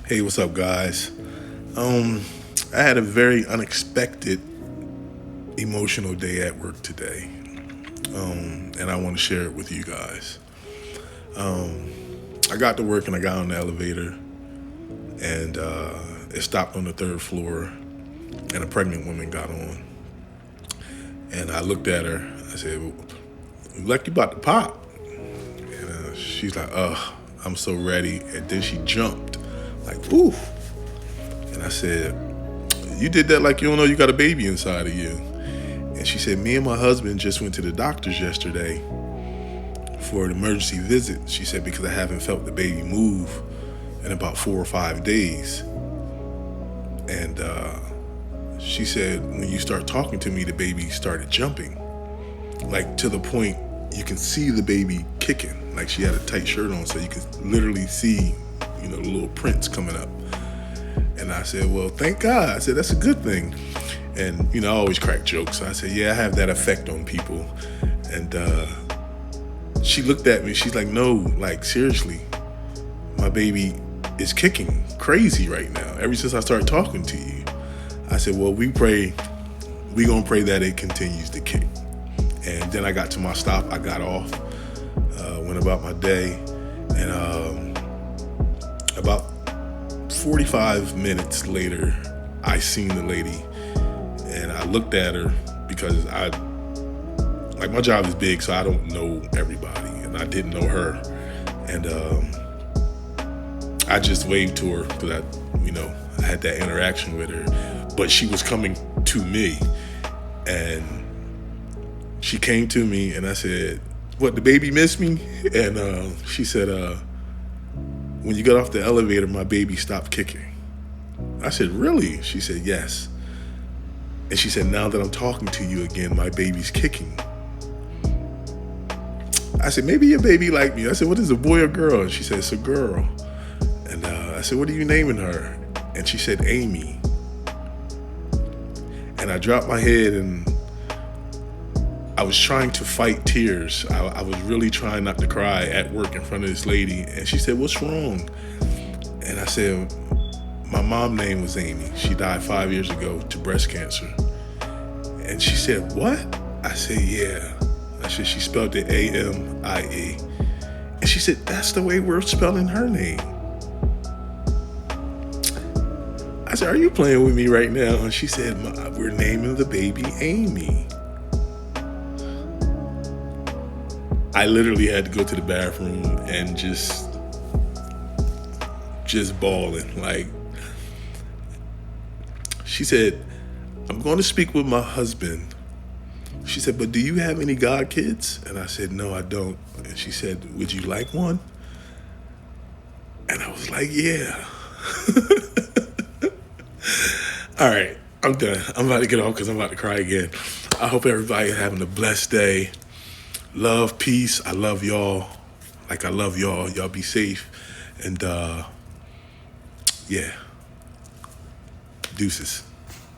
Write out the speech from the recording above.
Hey, what's up, guys? I had a very unexpected emotional day at work today, and I want to share it with you guys. I got to work and I got on the elevator, and it stopped on the third floor, and a pregnant woman got on. And I looked at her. I said, well, "Like you about to pop?" And she's like, "Ugh, I'm so ready." And then she jumped, like, "Oof!" And I said, "You did that like you don't know you got a baby inside of you." And she said, "Me and my husband just went to the doctor's yesterday for an emergency visit." She said, "Because I haven't felt the baby move in about 4 or 5 days." And she said, "When you start talking to me, the baby started jumping, like to the point you can see the baby kicking. Like she had a tight shirt on, so you can literally see, the little prints coming up." And I said, "Well, thank God." I said, "That's a good thing." And, I always crack jokes. I said, "Yeah, I have that effect on people." And she looked at me. She's like, "No, like seriously, my baby is kicking crazy right now ever since I started talking to you." I said, "Well, we gonna pray that it continues to kick." And then I got to my stop. I got off, went about my day, and about 45 minutes later, I seen the lady, and I looked at her because my job is big, so I don't know everybody, and I didn't know her, and I just waved to her because I had that interaction with her, but she was coming to me, and she came to me, and I said, "What, the baby missed me?" And she said, "When you got off the elevator, my baby stopped kicking." I said, "Really?" She said, "Yes." And she said, "Now that I'm talking to you again, my baby's kicking." I said, "Maybe your baby like me." I said, "What is a boy or girl?" And she said, "It's a girl." And I said, "What are you naming her?" And she said, "Amy." And I dropped my head, and I was trying to fight tears. I was really trying not to cry at work in front of this lady. And she said, "What's wrong?" And I said, "My mom's name was Amy. She died 5 years ago to breast cancer." And she said, "What?" I said, "Yeah." I said, "She spelled it Amie." And she said, "That's the way we're spelling her name." I said, "Are you playing with me right now?" And she said, "We're naming the baby Amy." I literally had to go to the bathroom and just bawling. Like, she said, "I'm going to speak with my husband." She said, "But do you have any god kids?" And I said, "No, I don't." And she said, "Would you like one?" And I was like, "Yeah." All right, I'm done. I'm about to get off because I'm about to cry again. I hope everybody is having a blessed day. Love, peace. I love y'all. Like I love y'all. Y'all be safe. And yeah, deuces.